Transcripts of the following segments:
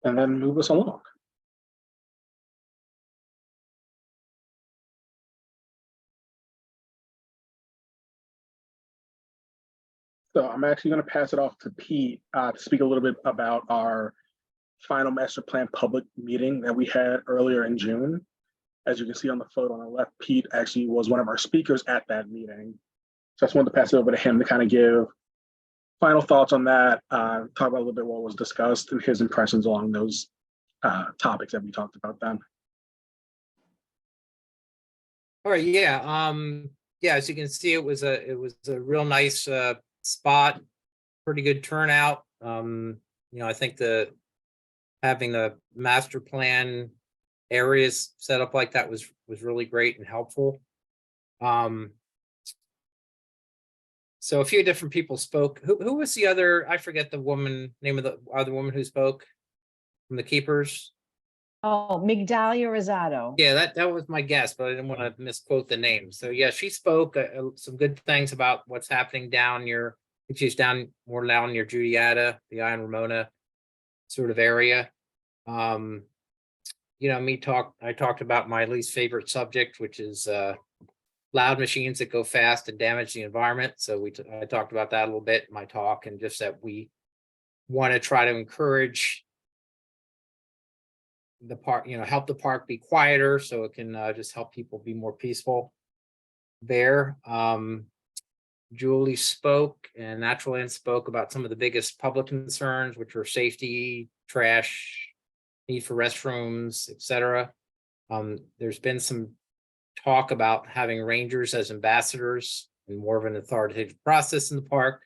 and then move us along. So I'm actually going to pass it off to Pete to speak a little bit about our final master plan public meeting that we had earlier in June. As you can see on the photo on the left, Pete actually was one of our speakers at that meeting. So I just wanted to pass it over to him to kind of give final thoughts on that, talk about a little bit what was discussed and his impressions along those topics that we talked about then. All right, yeah. Yeah, as you can see, it was a real nice spot, pretty good turnout. I think having the master plan areas set up like that was really great and helpful. So a few different people spoke. Who was the other? I forget the name of the other woman who spoke from the keepers. Oh, Migdalia Rosado. Yeah, that was my guess, but I didn't want to misquote the name. So yeah, she spoke some good things about what's happening down near. I think she's more down near Judiata, the Ion Ramona sort of area. I talked about my least favorite subject, which is loud machines that go fast and damage the environment. So I talked about that a little bit in my talk, and just that we want to try to encourage the park, help the park be quieter so it can just help people be more peaceful there. Julie spoke and Natural Land spoke about some of the biggest public concerns, which are safety, trash, need for restrooms, etc. There's been some talk about having rangers as ambassadors and more of an authoritative process in the park,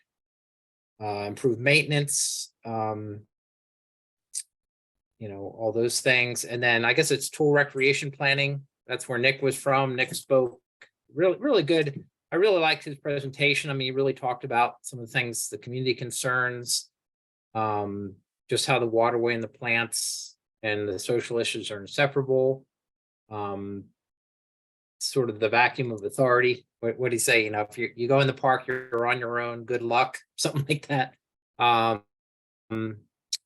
improved maintenance, all those things. And then I guess it's tool recreation planning. That's where Nick was from. Nick spoke really, really good. I really liked his presentation. I mean, he really talked about some of the things, the community concerns, just how the waterway and the plants and the social issues are inseparable. Sort of the vacuum of authority. What do you say? If you go in the park, you're on your own. Good luck, something like that.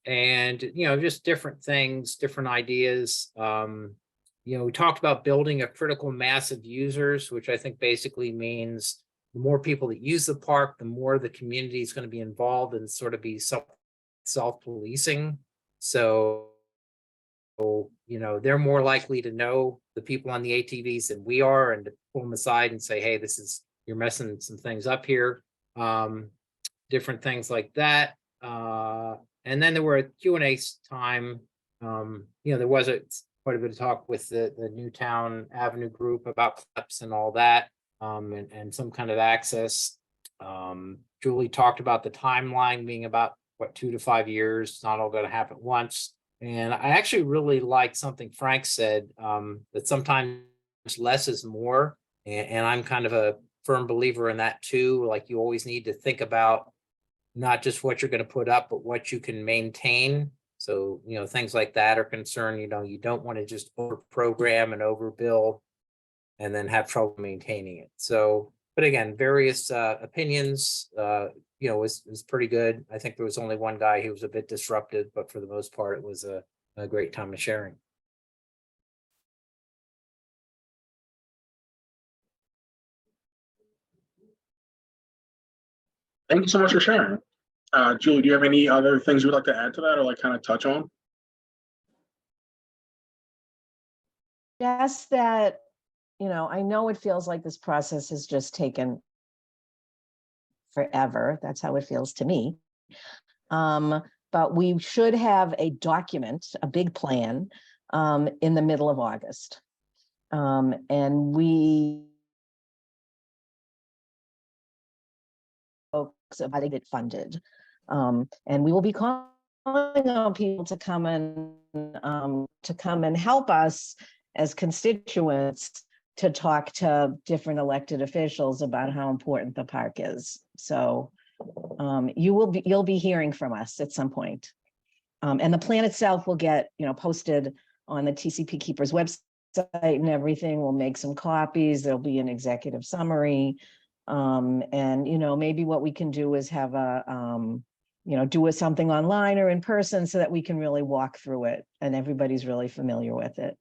And just different things, different ideas. We talked about building a critical mass of users, which I think basically means the more people that use the park, the more the community is going to be involved and sort of be self-policing. So, they're more likely to know the people on the ATVs than we are, and to pull them aside and say, hey, you're messing some things up here. Different things like that. And then there were a Q&A time. There was quite a bit of talk with the Newtown Avenue group about clips and all that, and some kind of access. Julie talked about the timeline being about 2 to 5 years. It's not all going to happen at once. And I actually really like something Frank said, that sometimes less is more. And I'm kind of a firm believer in that too. Like, you always need to think about not just what you're going to put up, but what you can maintain. So, things like that are concerned. You don't want to just over program and overbuild and then have trouble maintaining it. So, but again, various opinions, was pretty good. I think there was only one guy who was a bit disruptive, but for the most part, it was a great time of sharing. Thank you so much for sharing. Julie, do you have any other things you'd like to add to that, or kind of touch on? Yes, that, I know it feels like this process has just taken forever. That's how it feels to me. But we should have a document, a big plan, in the middle of August. And we folks about to get funded. And we will be calling on people to come and help us as constituents to talk to different elected officials about how important the park is. So you'll be hearing from us at some point. And the plan itself will get posted on the TCP Keepers website and everything. We'll make some copies. There'll be an executive summary. And maybe what we can do is have a do something online or in person so that we can really walk through it and everybody's really familiar with it.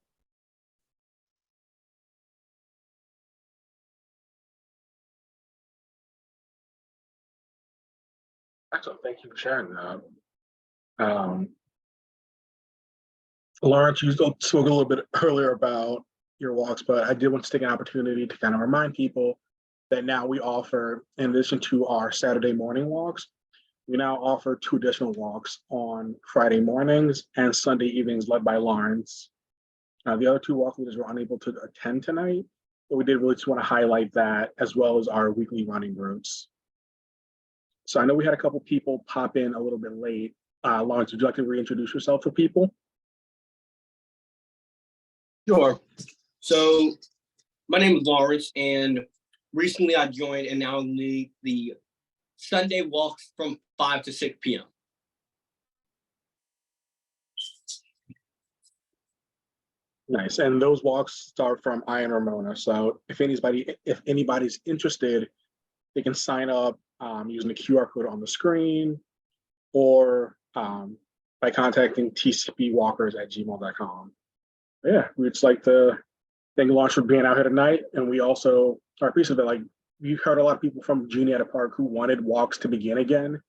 Excellent. Thank you for sharing that. Lawrence, you spoke a little bit earlier about your walks, but I did want to take an opportunity to kind of remind people that now we offer, in addition to our Saturday morning walks, we now offer 2 additional walks on Friday mornings and Sunday evenings led by Lawrence. The other 2 walk leaders were unable to attend tonight, but we did really just want to highlight that as well as our weekly running groups. So I know we had a couple people pop in a little bit late. Lawrence, would you like to reintroduce yourself for people? Sure. So my name is Lawrence, and recently I joined and now lead the Sunday walks from 5 to 6 p.m. Nice. And those walks start from Iron Ramona. So if anybody's interested, they can sign up using the QR code on the screen or by contacting tcpwalkers@gmail.com. Yeah, we'd just like to thank Lawrence for being out here tonight. And we also are appreciative that, like, we heard a lot of people from Juniata Park who wanted walks to begin again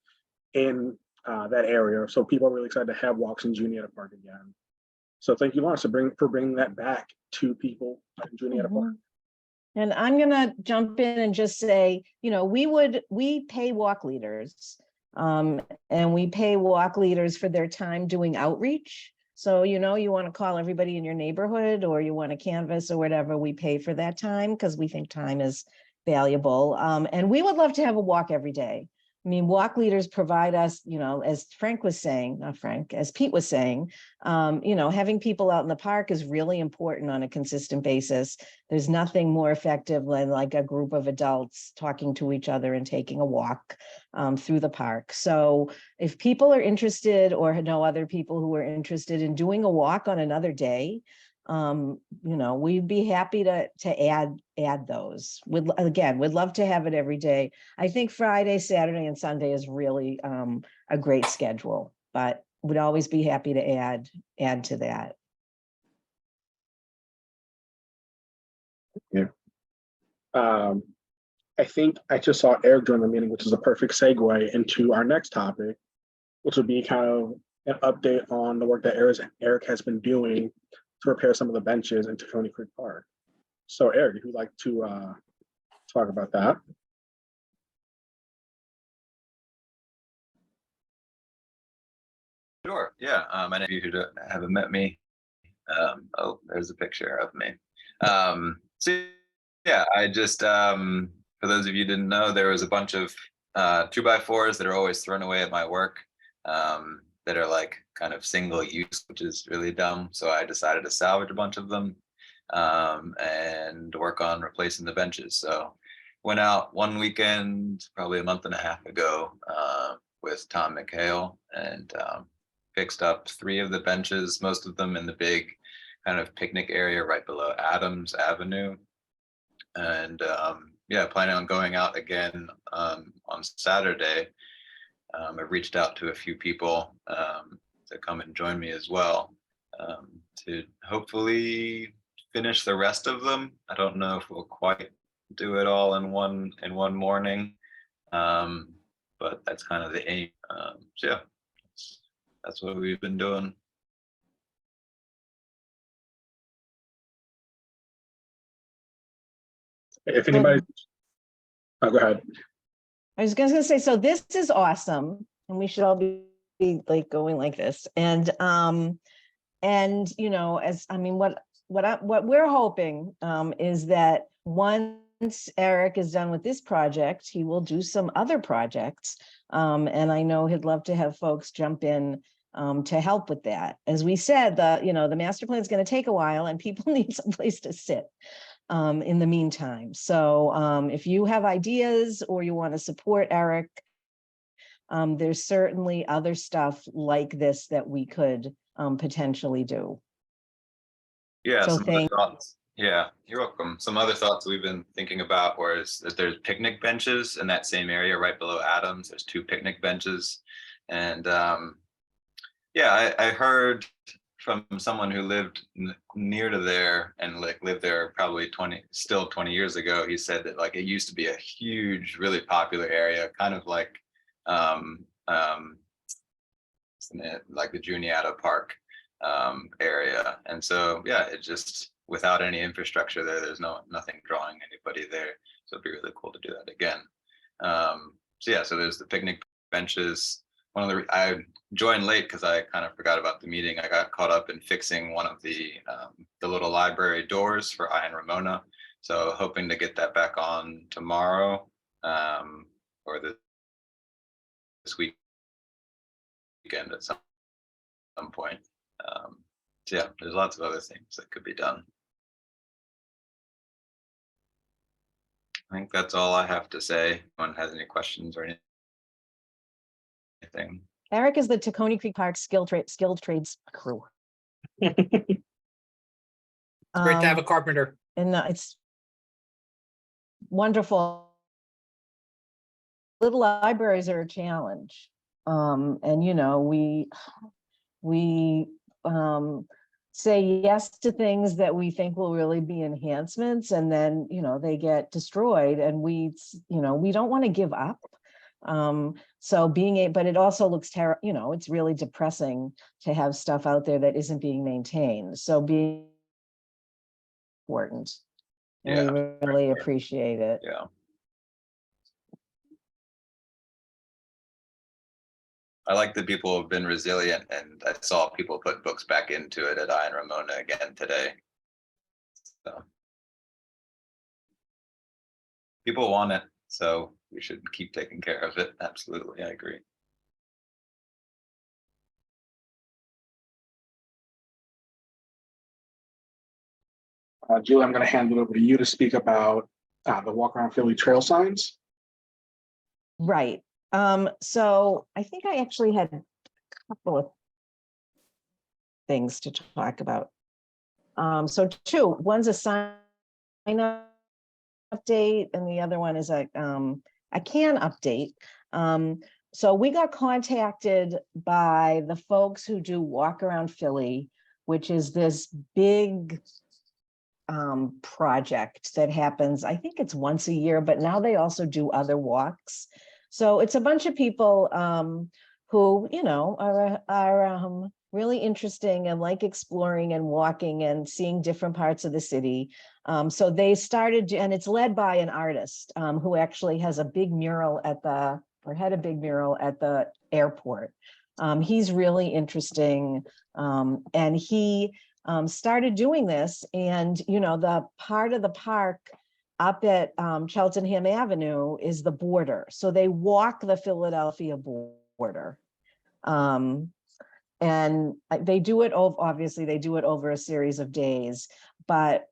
in that area. So people are really excited to have walks in Juniata Park again. So thank you, Lawrence, for bringing that back to people in Juniata Park. And I'm going to jump in and just say, we pay walk leaders and we pay walk leaders for their time doing outreach. So, you want to call everybody in your neighborhood or you want to canvas or whatever, we pay for that time because we think time is valuable. And we would love to have a walk every day. I mean, walk leaders provide us, as Frank was saying, not Frank, as Pete was saying, having people out in the park is really important on a consistent basis. There's nothing more effective than like a group of adults talking to each other and taking a walk through the park. So if people are interested or know other people who are interested in doing a walk on another day, we'd be happy to add those. We'd love to have it every day. I think Friday, Saturday, and Sunday is really a great schedule, but would always be happy to add to that. Yeah. I think I just saw Eric join the meeting, which is a perfect segue into our next topic, which will be kind of an update on the work that Eric has been doing to repair some of the benches in Tacony Creek Park. So Eric, if you'd like to talk about that. Sure, yeah. Many of you who haven't met me, oh, there's a picture of me. So yeah, I just, for those of you who didn't know, there was a bunch of 2x4s that are always thrown away at my work that are like kind of single use, which is really dumb. So I decided to salvage a bunch of them and work on replacing the benches. So went out one weekend, probably a month and a half ago with Tom McHale and fixed up 3 of the benches, most of them in the big kind of picnic area right below Adams Avenue. And yeah, planning on going out again on Saturday. I've reached out to a few people to come and join me as well to hopefully finish the rest of them. I don't know if we'll quite do it all in one morning, but that's kind of the aim. So yeah, that's what we've been doing. If anybody, go ahead. I was going to say, so this is awesome, and we should all be like going like this. And as I mean, what we're hoping is that once Eric is done with this project, he will do some other projects, and I know he'd love to have folks jump in to help with that. As we said, the master plan is going to take a while, and people need some place to sit in the meantime. So if you have ideas or you want to support Eric, there's certainly other stuff like this that we could potentially do. Yeah, So some other thoughts. Yeah, you're welcome. Some other thoughts we've been thinking about was that there's picnic benches in that same area right below Adams. There's 2 picnic benches And yeah, I heard from someone who lived near to there and like lived there probably 20 years ago. He said that like it used to be a huge, really popular area, kind of like like the Juniata Park area. And so yeah, it just, without any infrastructure there, there's nothing drawing anybody there. So it'd be really cool to do that again. So yeah, so there's the picnic benches. I joined late because I kind of forgot about the meeting. I got caught up in fixing one of the little library doors for I and Ramona. So hoping to get that back on tomorrow or this weekend at some point. So yeah, there's lots of other things that could be done. I think that's all I have to say. Anyone has any questions or anything? Eric is the Tacony Creek Park skilled trades crew. Great to have a carpenter. And it's wonderful. Little libraries are a challenge. And you know, we say yes to things that we think will really be enhancements, and then, you know, they get destroyed, and we don't want to give up. So but it also looks terrible, you know, it's really depressing to have stuff out there that isn't being maintained. So being important. And Yeah, we really appreciate it. yeah. I like that people have been resilient, and I saw people put books back into it at I and Ramona again today. So people want it, so we should keep taking care of it. Absolutely, I agree. Julie, I'm going to hand it over to you to speak about the Walk Around Philly trail signs. Right. So I think I actually had a couple of things to talk about. So two, one's a sign update, and the other one is a can update. So we got contacted by the folks who do Walk Around Philly, which is this big project that happens, I think it's once a year, but now they also do other walks. So it's a bunch of people who, you know, are really interesting and like exploring and walking and seeing different parts of the city. So they started, and it's led by an artist who actually has a big mural had a big mural at the airport. He's really interesting, and he started doing this, and you know, the part of the park up at Cheltenham Avenue is the border. So they walk the Philadelphia border. And they do it obviously they do it over a series of days, but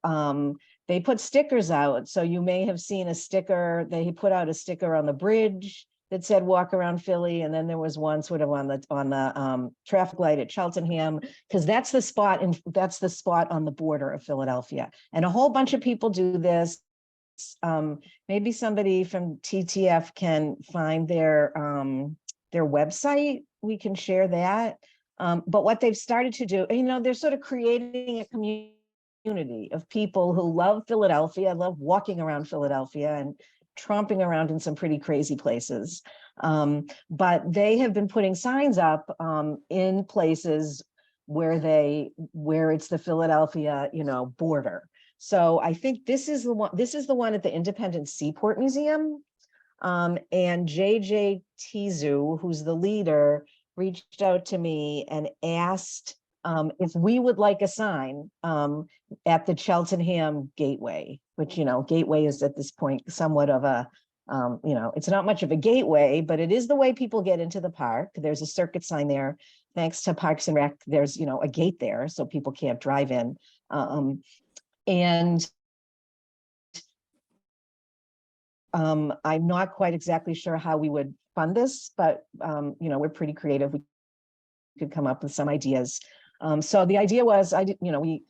they put stickers out. So you may have seen a sticker, they put out a sticker on the bridge that said Walk Around Philly, and then there was one sort of on the traffic light at Cheltenham, because that's the spot on the border of Philadelphia. And a whole bunch of people do this. Maybe somebody from TTF can find their website. We can share that. But what they've started to do, you know, they're sort of creating a community of people who love Philadelphia, love walking around Philadelphia and tromping around in some pretty crazy places. But they have been putting signs up in places where it's the Philadelphia, you know, border. So I think this is the one at the Independent Seaport Museum. And JJ Tizu, who's the leader, reached out to me and asked if we would like a sign at the Cheltenham Gateway, which, you know, Gateway is at this point somewhat of a, you know, it's not much of a gateway, but it is the way people get into the park. There's a circuit sign there. Thanks to Parks and Rec, there's, you know, a gate there so people can't drive in. And I'm not quite exactly sure how we would fund this, but you know, we're pretty creative. We could come up with some ideas. So the idea was, I know we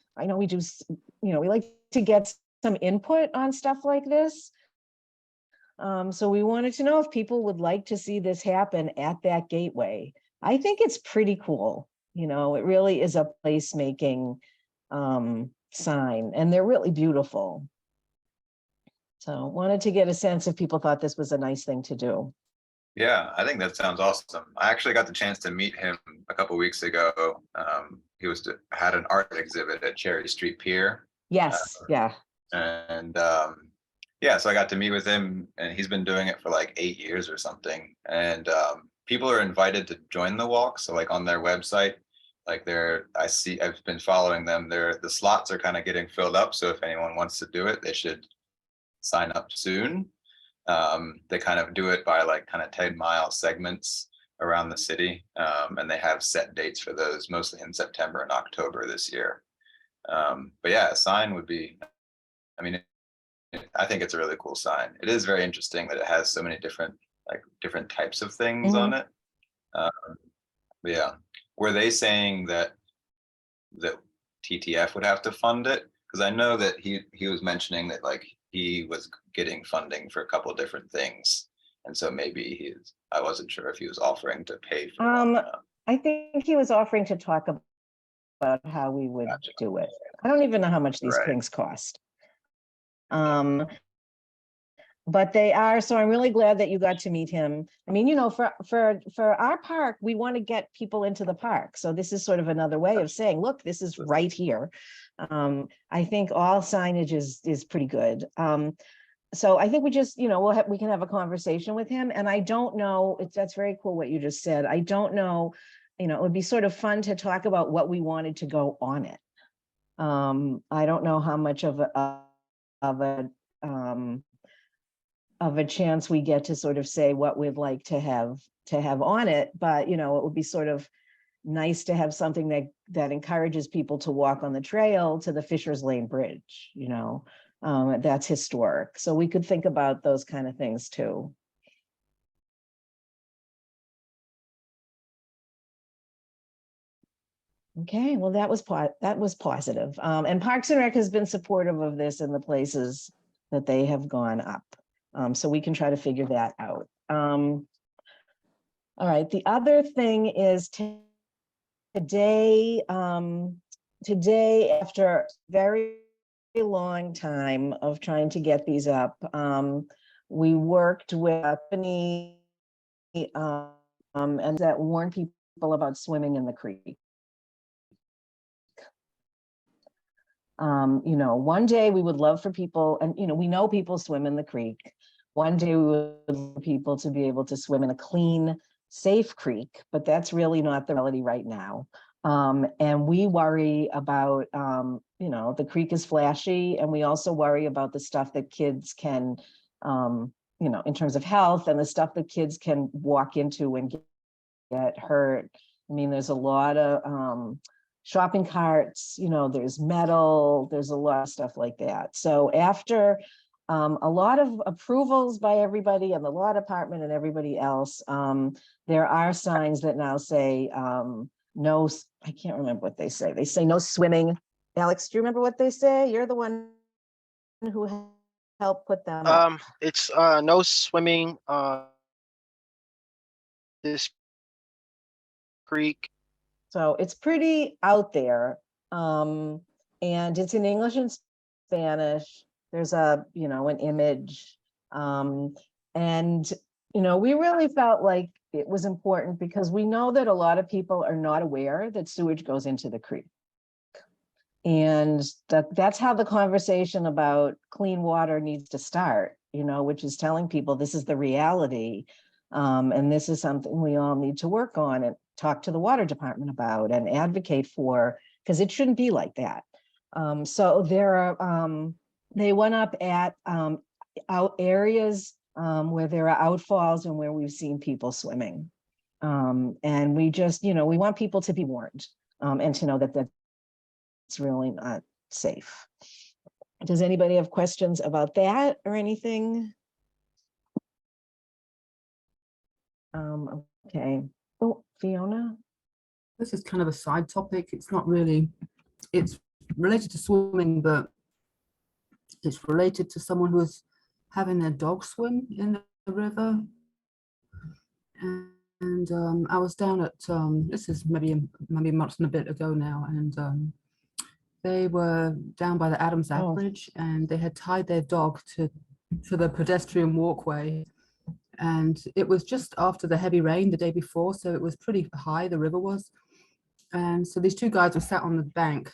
do, you know, we like to get some input on stuff like this. So we wanted to know if people would like to see this happen at that gateway. I think it's pretty cool. You know, it really is a placemaking sign, and they're really beautiful. So wanted to get a sense if people thought this was a nice thing to do. Yeah, I think that sounds awesome. I actually got the chance to meet him a couple weeks ago. He had an art exhibit at Cherry Street Pier, Yes, yeah. and yeah, so I got to meet with him, and he's been doing it for like 8 years or something. And people are invited to join the walk. So like on their website, like I've been following them. The slots are kind of getting filled up. So if anyone wants to do it, they should sign up soon. They kind of do it by like kind of 10-mile segments around the city, and they have set dates for those, mostly in September and October this year. But yeah, a sign would be, I mean, I think it's a really cool sign. It is very interesting that it has so many different types of things on it. But yeah, were they saying that TTF would have to fund it? Because I know that he was mentioning that like he was getting funding for a couple of different things, and so maybe I wasn't sure if he was offering to pay for one or not. I think he was offering to talk about how we would Gotcha. do it. I don't even know how much these Right. things cost. But they are, so I'm really glad that you got to meet him. I mean, you know, for our park, we want to get people into the park. So this is sort of another way of saying, look, this is right here. I think all signage is pretty good. So I think we just, you know, we can have a conversation with him. And I don't know, that's very cool what you just said. I don't know, you know, it would be sort of fun to talk about what we wanted to go on it. I don't know how much of a chance we get to sort of say what we'd like to have on it, but you know, it would be sort of nice to have something that encourages people to walk on the trail to the Fisher's Lane Bridge, you know, that's historic. So we could think about those kind of things too. Okay, well, that was positive. And Parks and Rec has been supportive of this in the places that they have gone up. So we can try to figure that out. All right, the other thing is today, after very long time of trying to get these up, we worked with Tacony, and that warned people about swimming in the creek. You know, one day we would love for people, and you know, we know people swim in the creek. One day we would love people to be able to swim in a clean, safe creek, but that's really not the reality right now. And we worry about, you know, the creek is flashy, and we also worry about the stuff that kids can, you know, in terms of health, and the stuff that kids can walk into and get hurt. I mean, there's a lot of shopping carts, you know, there's metal, there's a lot of stuff like that. So after a lot of approvals by everybody and the law department and everybody else, there are signs that now say no, I can't remember what they say. They say no swimming. Alex, do you remember what they say? You're the one who helped put them up. It's no swimming this creek. So it's pretty out there. And it's in English and Spanish. There's a, you know, an image. And, you know, we really felt like it was important because we know that a lot of people are not aware that sewage goes into the creek. And that's how the conversation about clean water needs to start, you know, which is telling people this is the reality. And this is something we all need to work on and talk to the water department about and advocate for, because it shouldn't be like that. So there are, they went up at out areas where there are outfalls and where we've seen people swimming. And we just, you know, we want people to be warned and to know that that's really not safe. Does anybody have questions about that or anything? Okay. Oh, Fiona. This is kind of a side topic. It's not really, it's related to swimming, but it's related to someone who was having their dog swim in the river. And I was down at, this is maybe a month and a bit ago now, and they were down by the Adams Oh. Bridge, and they had tied their dog to the pedestrian walkway. And it was just after the heavy rain the day before, so it was pretty high, the river was. And so these two guys were sat on the bank.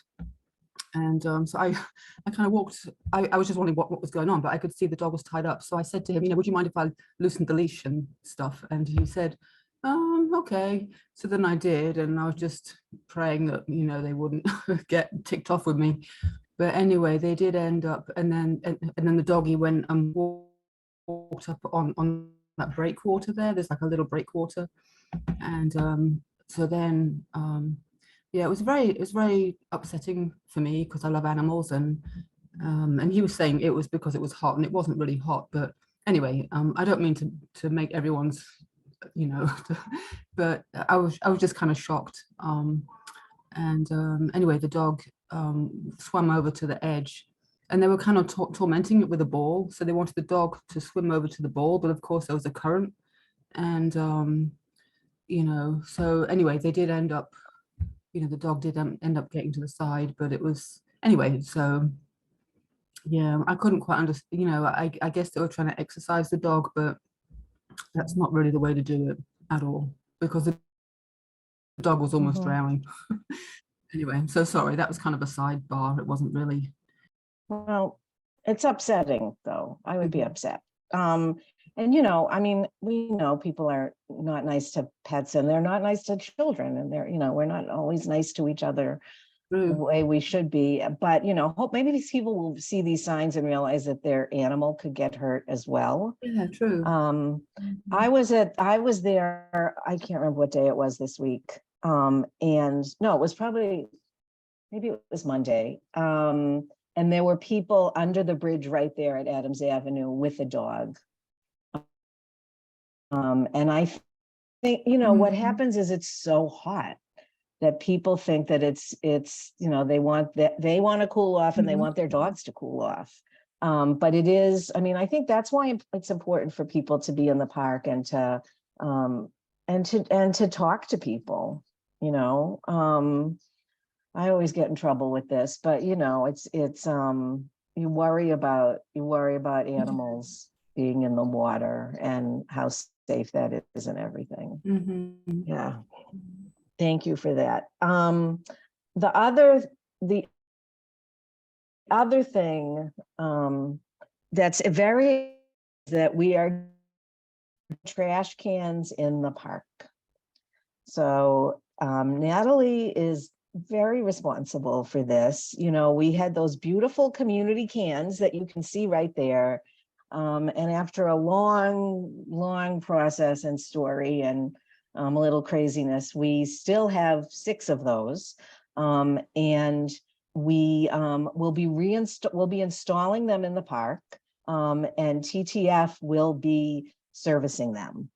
And so I kind of walked, I was just wondering what was going on, but I could see the dog was tied up. So I said to him, would you mind if I loosened the leash and stuff? And he said, okay. So then I did, and I was just praying that, they wouldn't get ticked off with me. But anyway, they did end up, and then the doggy went and walked up on that breakwater there. There's like a little breakwater. And so then, yeah, it was very upsetting for me because I love animals, and he was saying it was because it was hot, and it wasn't really hot. But anyway, I don't mean to make everyone's, but I was just kind of shocked. Anyway, the dog swam over to the edge, and they were kind of tormenting it with a ball. So they wanted the dog to swim over to the ball, but of course there was a current, and so anyway, they did end up. The dog did end up getting to the side, but it was anyway. So yeah, I couldn't quite understand. I guess they were trying to exercise the dog, but that's not really the way to do it at all, because the dog was almost drowning. Anyway, I'm so sorry. That was kind of a sidebar. It wasn't really. Well, it's upsetting, though. I would be upset. And, we know people are not nice to pets, and they're not nice to children, and we're not always nice to each other the way we should be. But, hope maybe these people will see these signs and realize that their animal could get hurt as well. Yeah, true. I was there, I can't remember what day it was this week. And no, it was maybe it was Monday. And there were people under the bridge right there at Adams Avenue with a dog. And I think, what happens is it's so hot that people think that it's, they want to cool off, and they want their dogs to cool off. But it is, I think that's why it's important for people to be in the park and to talk to people, I always get in trouble with this, but it's you worry about animals being in the water and how safe that is and everything. Yeah. Thank you for that. The other thing that's that we are trash cans in the park. So Natalie is very responsible for this. We had those beautiful community cans that you can see right there. And after a long process and story and a little craziness, we still have 6 of those. And we will be installing them in the park, and TTF will be servicing them.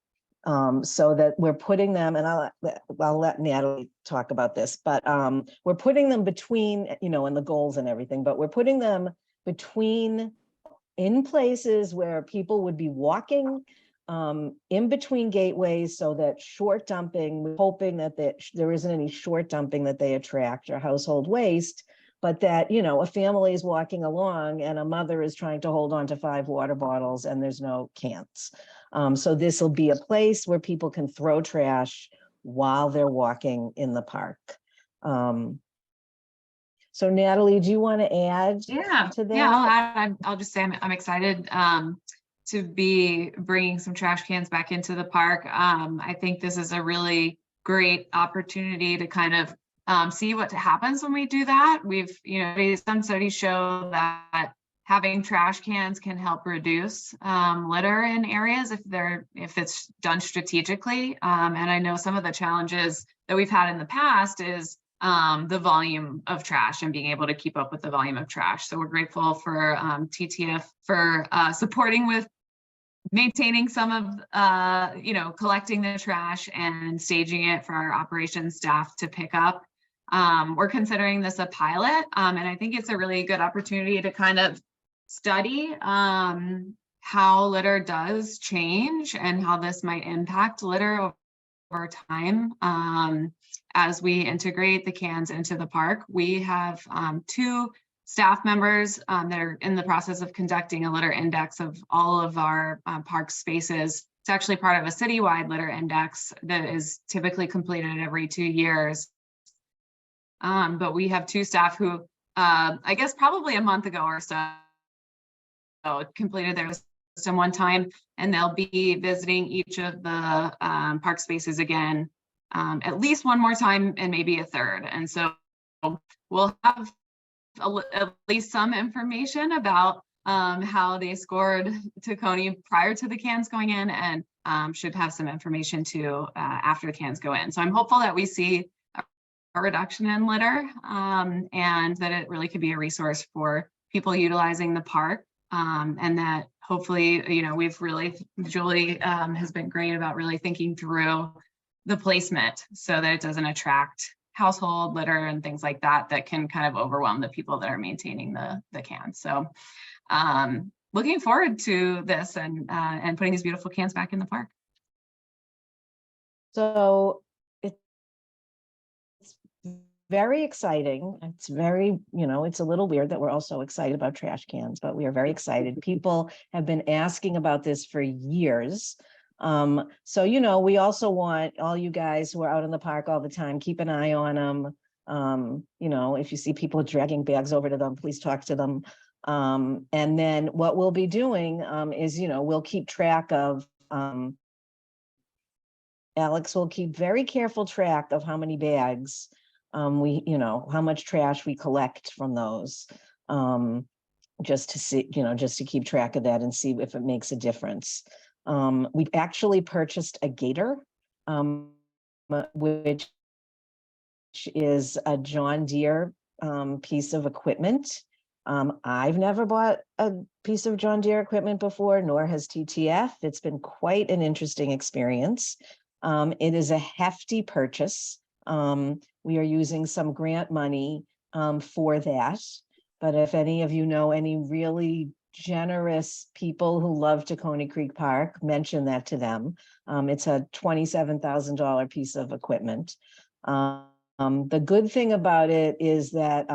So that we're putting them, and I'll let Natalie talk about this, but we're putting them between, and the goals and everything, but we're putting them in places where people would be walking, in between gateways, so that short dumping, we're hoping that there isn't any short dumping that they attract or household waste, but that, a family is walking along and a mother is trying to hold on to 5 water bottles and there's no cans. So this will be a place where people can throw trash while they're walking in the park. So Natalie, do you want to add to that? Yeah, I'll add. I'll just say I'm excited to be bringing some trash cans back into the park. I think this is a really great opportunity to kind of see what happens when we do that. We've, some studies show that having trash cans can help reduce litter in areas if it's done strategically. And I know some of the challenges that we've had in the past is the volume of trash and being able to keep up with the volume of trash. So we're grateful for TTF for supporting with maintaining some of, collecting the trash and staging it for our operations staff to pick up. We're considering this a pilot, and I think it's a really good opportunity to kind of study how litter does change and how this might impact litter over time. As we integrate the cans into the park, we have 2 staff members that are in the process of conducting a litter index of all of our park spaces. It's actually part of a citywide litter index that is typically completed every 2 years. But we have 2 staff who, I guess probably a month ago or so, completed their system one time, and they'll be visiting each of the park spaces again, at least one more time and maybe a third. And so we'll have at least some information about how they scored Tacony prior to the cans going in, and should have some information too after the cans go in. So I'm hopeful that we see a reduction in litter, and that it really could be a resource for people utilizing the park, and that hopefully, you know, we've really, Julie has been great about really thinking through the placement so that it doesn't attract household litter and things like that that can kind of overwhelm the people that are maintaining the cans. So looking forward to this and putting these beautiful cans back in the park. So it's very exciting. It's very, you know, it's a little weird that we're all so excited about trash cans, but we are very excited. People have been asking about this for years. So, you know, we also want all you guys who are out in the park all the time, keep an eye on them. You know, if you see people dragging bags over to them, please talk to them. And then what we'll be doing is, you know, we'll keep track of, Alex will keep very careful track of how many bags we, you know, how much trash we collect from those. Just to see, you know, just to keep track of that and see if it makes a difference. We've actually purchased a gator, which is a John Deere piece of equipment. I've never bought a piece of John Deere equipment before, nor has TTF. It's been quite an interesting experience. It is a hefty purchase. We are using some grant money for that. But if any of you know any really generous people who love Tacony Creek Park, mention that to them. It's a $27,000 piece of equipment. The good thing about it is that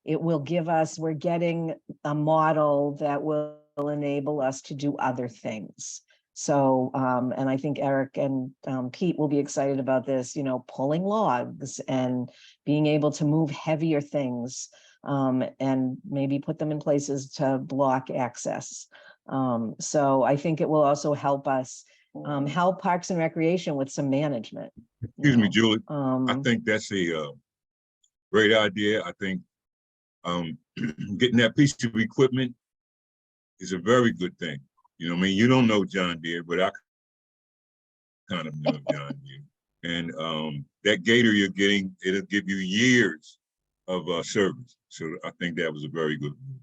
it will give us, we're getting a model that will enable us to do other things. So, and I think Eric and Pete will be excited about this, you know, pulling logs and being able to move heavier things. And maybe put them in places to block access. So I think it will also help us help Parks and Recreation with some management. Excuse me, Julie. I think that's a great idea. I think getting that piece of equipment is a very good thing. You know what I mean? You don't know John Deere, but I kind of know John Deere. And that gator you're getting, it'll give you years of service. So I think that was a very good move.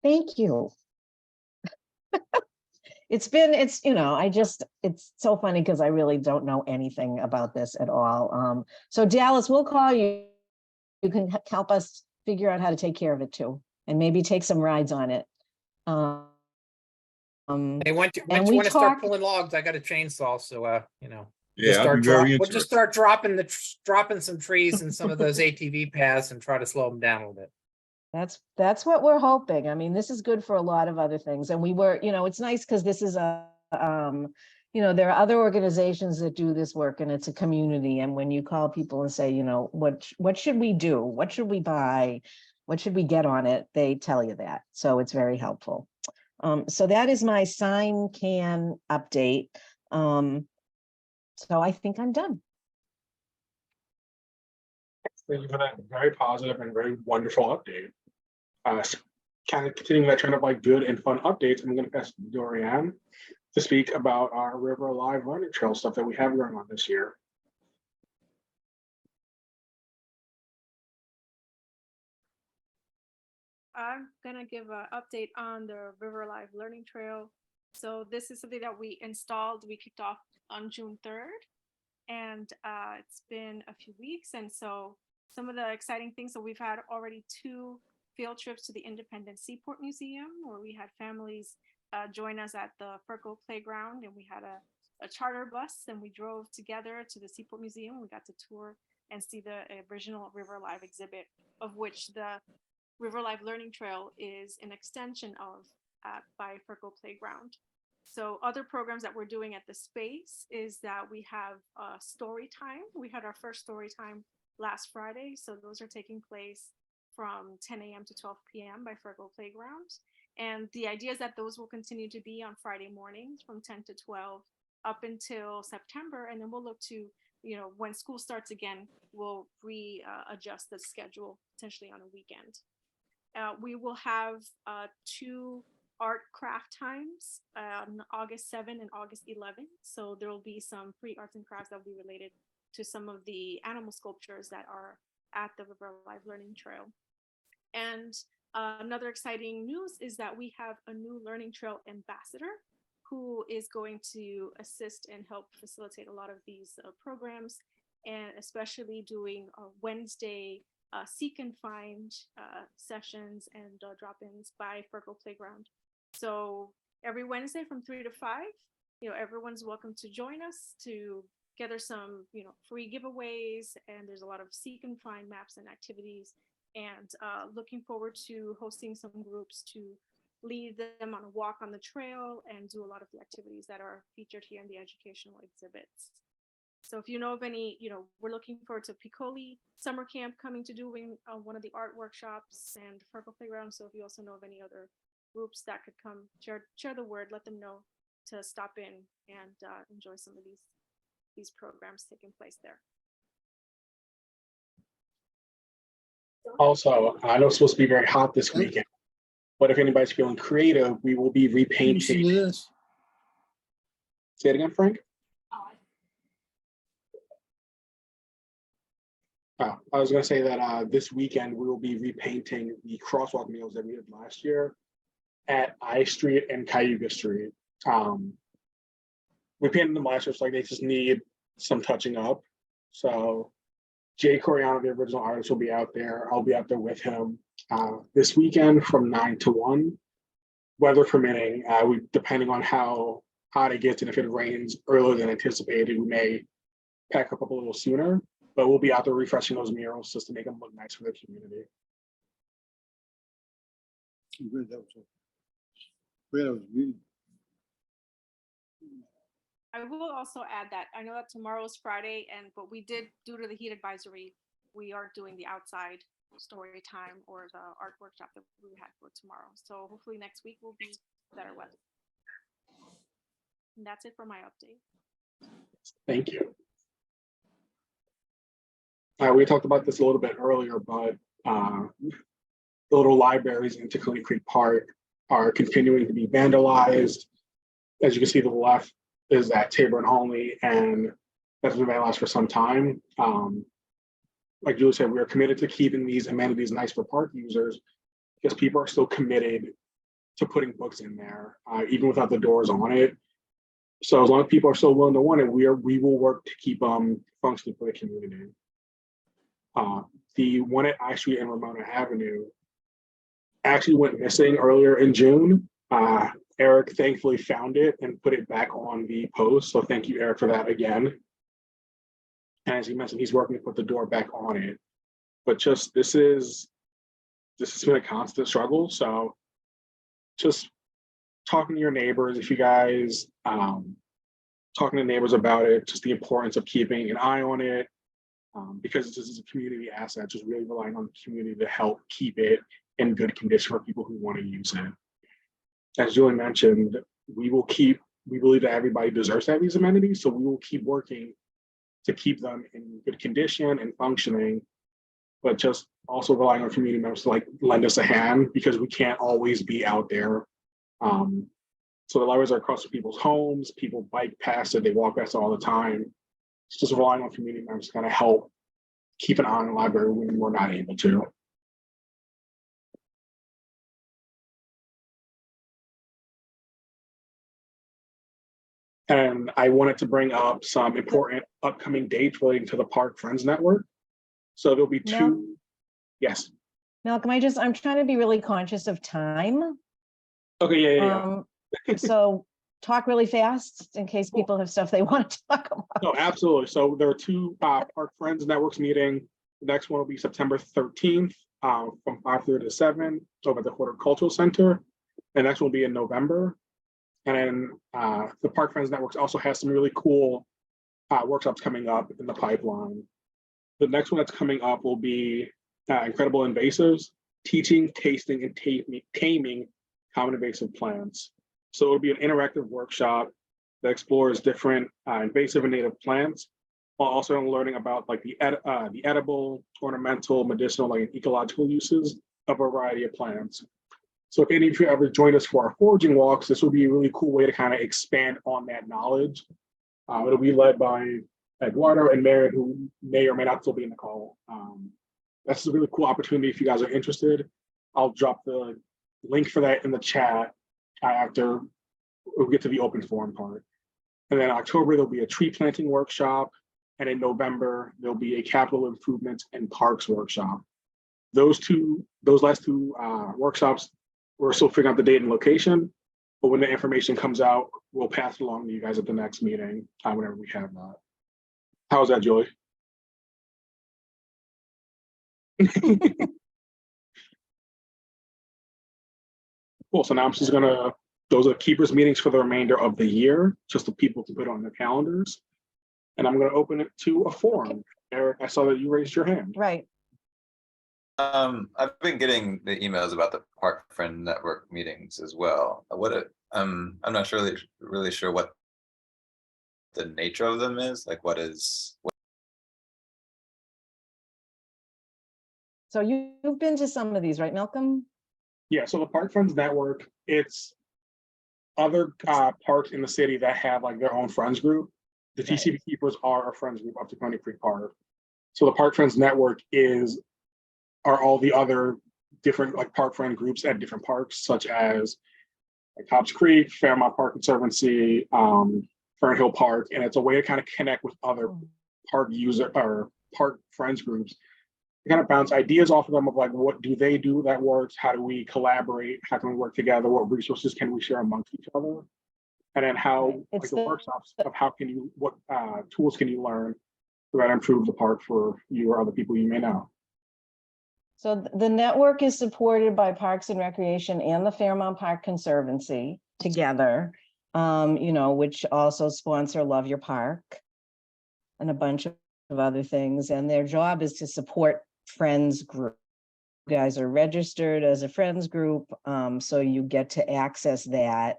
Thank you. It's, you know, it's so funny because I really don't know anything about this at all. So Dallas, we'll call you. You can help us figure out how to take care of it too, and maybe take some rides on it. Hey, once you want to start pulling logs, I got a chainsaw, so you know. Yeah, I'd be very interested. We'll just start dropping some trees in some of those ATV paths and try to slow them down a little bit. That's what we're hoping. I mean, this is good for a lot of other things. And we were, you know, it's nice because this is a, you know, there are other organizations that do this work and it's a community. And when you call people and say, you know, what should we do? What should we buy? What should we get on it? They tell you that. So it's very helpful. So that is my sign can update. So I think I'm done. Thank you for that very positive and very wonderful update. Kind of continuing that trend of like good and fun updates, I'm going to ask Dorianne to speak about our River Live Learning Trail stuff that we have going on this year. I'm gonna give an update on the River Live Learning Trail. So this is something that we installed, we kicked off on June 3rd. And it's been a few weeks. And so some of the exciting things, so we've had already 2 field trips to the Independent Seaport Museum, where we had families join us at the Ferkel Playground, and we had a charter bus, and we drove together to the Seaport Museum. We got to tour and see the original River Live exhibit, of which the River Live Learning Trail is an extension of by Ferkel Playground. So other programs that we're doing at the space is that we have story time. We had our first story time last Friday. So those are taking place from 10 a.m. to 12 p.m. by Ferkel Playground. And the idea is that those will continue to be on Friday mornings from 10 to 12 up until September. And then we'll look to, you know, when school starts again, we'll readjust the schedule potentially on a weekend. We will have 2 art craft times on August 7 and August 11. So there will be some free arts and crafts that will be related to some of the animal sculptures that are at the River Live Learning Trail. And another exciting news is that we have a new Learning Trail ambassador who is going to assist and help facilitate a lot of these programs, and especially doing Wednesday seek and find sessions and drop-ins by Ferkel Playground. So every Wednesday from 3 to 5, you know, everyone's welcome to join us to gather some, you know, free giveaways, and there's a lot of seek and find maps and activities, and looking forward to hosting some groups to lead them on a walk on the trail and do a lot of the activities that are featured here in the educational exhibits. So if you know of any, you know, we're looking forward to Piccoli Summer Camp coming to doing one of the art workshops and Ferkel Playground. So if you also know of any other groups that could come, share the word, let them know to stop in and enjoy some of these programs taking place there. Also, I know it's supposed to be very hot this weekend, but if anybody's feeling creative, we will be repainting. This. Say it again, Frank. I was going to say that this weekend we will be repainting the crosswalk murals that we did last year at I Street and Cayuga Street. We painted them last year, so like they just need some touching up. So Jay Coriano, the original artist, will be out there. I'll be out there with him this weekend from 9 to 1, weather permitting. Depending on how hot it gets and if it rains earlier than anticipated, we may pack up a little sooner. But we'll be out there refreshing those murals just to make them look nice for the community. I will also add that I know that tomorrow's Friday, but we did, due to the heat advisory, we aren't doing the outside story time or the art workshop that we had for tomorrow. So hopefully next week will be better weather. And that's it for my update. Thank you. We talked about this a little bit earlier, but the little libraries in Tacony Creek Park are continuing to be vandalized. As you can see to the left is at Tabor and Holney, and that's been vandalized for some time. Like Julie said, we are committed to keeping these amenities nice for park users because people are still committed to putting books in there, even without the doors on it. So as long as people are still willing to want it, we will work to keep them functioning for the community. The one at I Street and Ramona Avenue actually went missing earlier in June. Eric thankfully found it and put it back on the post. So thank you, Eric, for that again. And as he mentioned, he's working to put the door back on it. But just this has been a constant struggle. So just talking to your neighbors, if you guys talking to neighbors about it, just the importance of keeping an eye on it. Because this is a community asset, just really relying on the community to help keep it in good condition for people who want to use it. As Julie mentioned, we believe that everybody deserves to have these amenities, so we will keep working to keep them in good condition and functioning, but just also relying on community members to like lend us a hand because we can't always be out there. So the libraries are across from people's homes, people bike past it, they walk past it all the time. It's just relying on community members to kind of help keep an eye on the library when we're not able to. And I wanted to bring up some important upcoming dates relating to the Park Friends Network. So there'll be two. Yes. Malcolm, I'm trying to be really conscious of time. Okay, yeah. So talk really fast in case Cool. people have stuff they want to talk about. No, absolutely. So there are two Park Friends Networks meeting. The next one will be September 13th from 5:30 to 7 over at the Horticultural Center. The next one will be in November. And then the Park Friends Networks also has some really cool workshops coming up in the pipeline. The next one that's coming up will be Incredible Invasives, Teaching, Tasting, and Taming Common Invasive Plants. So it'll be an interactive workshop that explores different invasive and native plants, while also learning about like the edible, ornamental, medicinal, like ecological uses of a variety of plants. So if any of you ever join us for our foraging walks, this will be a really cool way to kind of expand on that knowledge. It'll be led by Eduardo and Mary, who may or may not still be in the call. That's a really cool opportunity if you guys are interested. I'll drop the link for that in the chat after we get to the open forum part. And then in October, there'll be a tree planting workshop. And in November, there'll be a capital improvements and parks workshop. Those last two workshops, we're still figuring out the date and location, but when the information comes out, we'll pass it along to you guys at the next meeting, whenever we have that. How's that, Joey? Cool, so now I'm just those are keepers meetings for the remainder of the year, just so people can put on their calendars. And I'm gonna open it to a forum. Eric, I saw that you raised your hand. Right. I've been getting the emails about the Park Friend Network meetings as well. I'm not really sure what the nature of them is. Like, So you've been to some of these, right, Malcolm? Yeah, so the Park Friends Network, it's other parks in the city that have like their own friends group. The TCB Keepers are a friends group up to Tacony Creek Park. So the Park Friends Network are all the other different like park friend groups at different parks, such as like Hobbs Creek, Fairmont Park Conservancy, Fern Hill Park, and it's a way to kind of connect with other park user or park friends groups. To kind of bounce ideas off of them of like, what do they do that works? How do we collaborate? How can we work together? What resources can we share amongst each other? And then how, like the workshops of what tools can you learn to better improve the park for you or other people you may know. So the network is supported by Parks and Recreation and the Fairmont Park Conservancy together, which also sponsor Love Your Park and a bunch of other things. And their job is to support friends group. You guys are registered as a friends group, so you get to access that.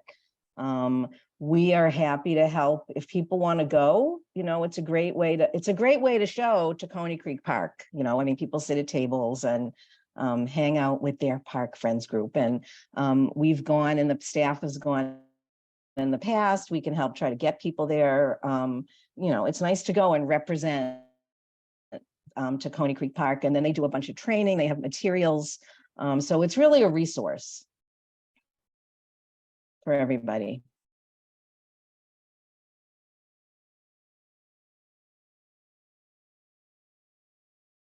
We are happy to help if people want to go. It's a great way to show Tacony Creek Park. People sit at tables and hang out with their park friends group. And we've gone, and the staff has gone in the past. We can help try to get people there. It's nice to go and represent Tacony Creek Park, and then they do a bunch of training. They have materials, so it's really a resource for everybody.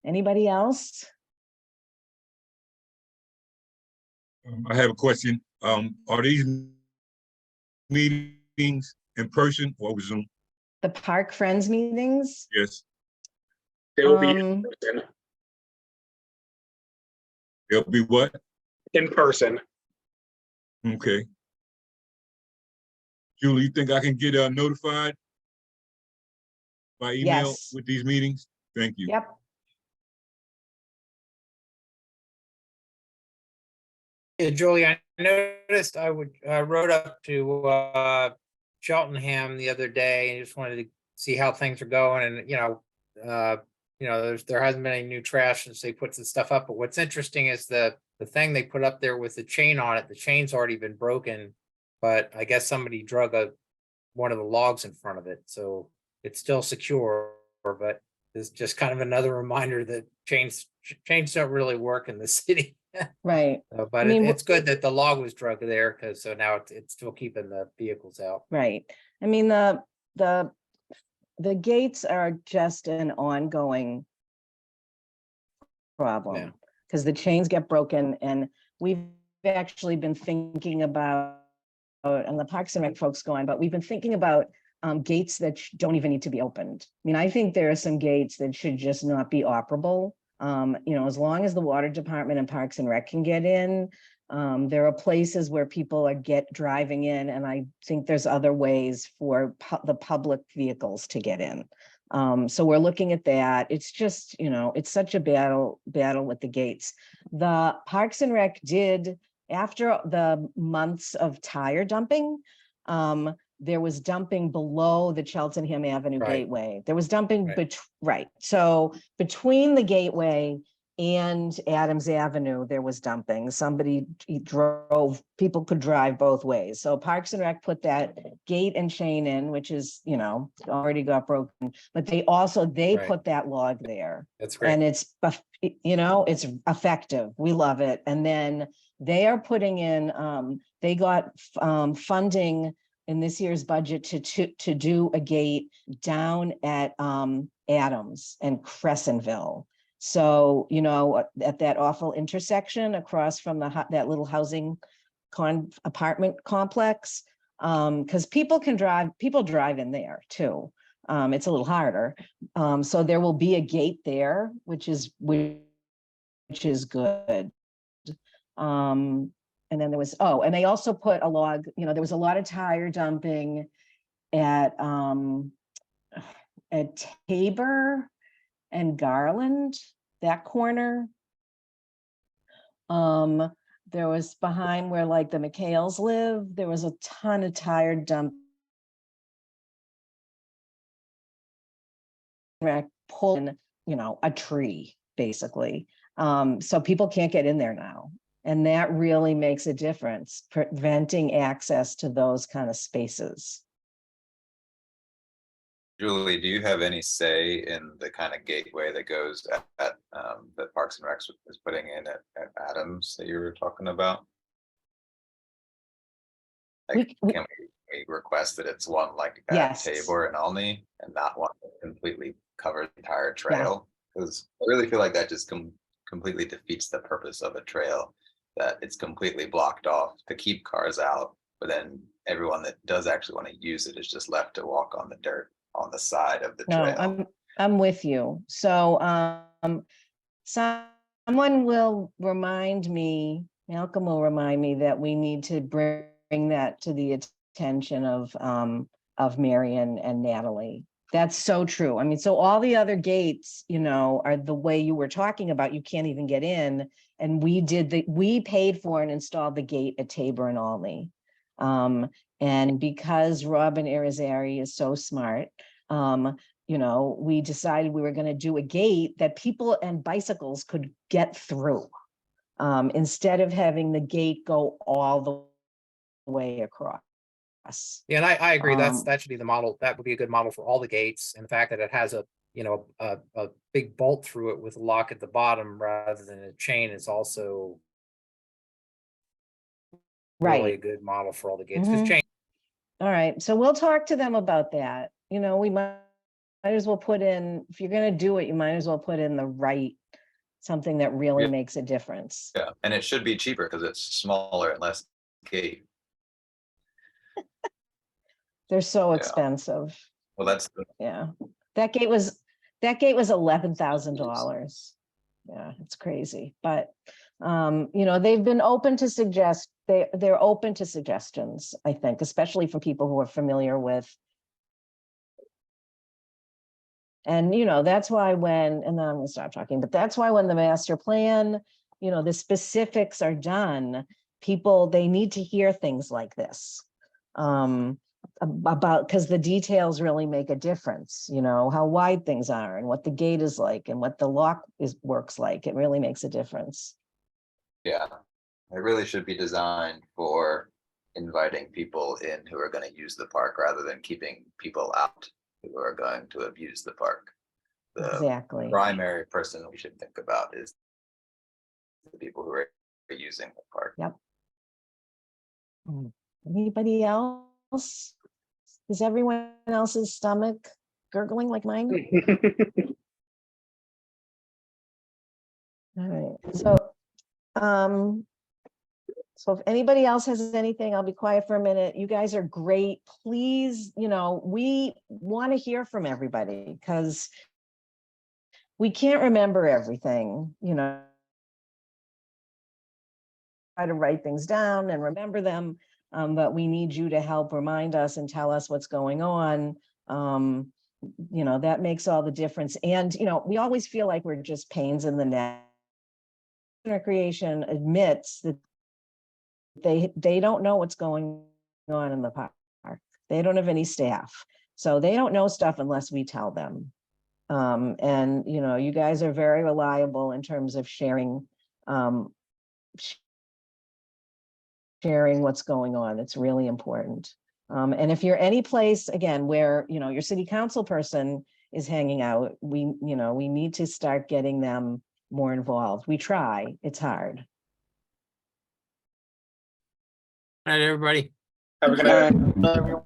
Anybody else? I have a question. Are these meetings in person or over Zoom? The Park Friends meetings? Yes. They will be in person. They'll be what? In person. Okay. Julie, you think I can get notified by email with these meetings? Thank you. Yep. Yeah, Julie, I noticed I wrote up to Cheltenham the other day and just wanted to see how things are going. And there hasn't been any new trash since they put the stuff up. But what's interesting is the thing they put up there with the chain on it. The chain's already been broken, but I guess somebody drug one of the logs in front of it, so it's still secure. But it's just kind of another reminder that chains don't really work in the city. Right. But it's good that the log was drugged there, because so now it's still keeping the vehicles out. Right. The gates are just an ongoing problem because the chains get broken, and we've actually been thinking about and the Parks and Rec folks go on, but we've been thinking about gates that don't even need to be opened. I mean, I think there are some gates that should just not be operable. You know, as long as the water department and Parks and Rec can get in, there are places where people are driving in, and I think there's other ways for the public vehicles to get in. So we're looking at that. It's just, you know, it's such a battle with the gates. The Parks and Rec did, after the months of tire dumping, there was dumping below the Cheltenham Avenue Right. Gateway. There was dumping, Right. right. So between the gateway and Adams Avenue, there was dumping. Somebody drove, people could drive both ways. So Parks and Rec put that gate and chain in, which is, you know, already got broken, but they Right. put that log there. That's great. And it's, you know, it's effective. We love it. And then they are putting in, they got funding in this year's budget to do a gate down at Adams and Crescentville. So, you know, at that awful intersection across from that little housing apartment complex, because people drive in there too. It's a little harder. So there will be a gate there, which is good. And then there was, and they also put a log, you know, there was a lot of tire dumping at Tabor and Garland, that corner. There was behind where like the McHales live, there was a ton of tire dump. Pulling, you know, a tree basically. So people can't get in there now. And that really makes a difference, preventing access to those kind of spaces. Julie, do you have any say in the kind of gateway that goes at that Parks and Rec is putting in at Adams that you were talking about? Like, can we request that it's one like at Yes. Tabor and Olney and not one that completely covers the entire trail? Because I really feel like that just completely defeats the purpose of a trail, that it's completely blocked off to keep cars out, but then everyone that does actually want to use it is just left to walk on the dirt on the side of the trail. No, I'm with you. So someone will remind me, Malcolm will remind me that we need to bring that to the attention of Marion and Natalie. That's so true. I mean, so all the other gates, you know, are the way you were talking about, you can't even get in. And we paid for and installed the gate at Tabor and Olney. And because Robin Irizarry is so smart, you know, we decided we were going to do a gate that people and bicycles could get through, instead of having the gate go all the way across. Yeah, and I agree. That should be the model. That would be a good model for all the gates. And the fact that it has a, you know, a big bolt through it with a lock at the bottom rather than a chain is also really a good model for all the gates. Because chain. All right, so we'll talk to them about that. You know, we might as well put in, if you're going to do it, you might as well put in something that really makes a difference. Yeah, and it should be cheaper because it's smaller and less gate. They're so expensive. Well, that's that gate was $11,000. Yeah, it's crazy. But you know, they've been open to they're open to suggestions, I think, especially from people who are familiar with. And, you know, that's why and then I'm gonna stop talking, but that's why when the master plan, you know, the specifics are done, they need to hear things like this. Because the details really make a difference, you know, how wide things are and what the gate is like and what the lock works like. It really makes a difference. Yeah, it really should be designed for inviting people in who are going to use the park rather than keeping people out who are going to abuse the park. The primary person we should think about is the people who are using the park. Yep. Anybody else? Is everyone else's stomach gurgling like mine? All right. So So if anybody else has anything, I'll be quiet for a minute. You guys are great. Please, we want to hear from everybody because we can't remember everything, try to write things down and remember them. But we need you to help remind us and tell us what's going on. That makes all the difference. And, we always feel like we're just pains in the neck. Recreation admits that they don't know what's going on in the park. They don't have any staff. So they don't know stuff unless we tell them. And, you guys are very reliable in terms of sharing what's going on. It's really important. And if you're any place, again, where, your city council person is hanging out, we need to start getting them more involved. We try, it's hard. All right, everybody. Have a good All night. right, everyone.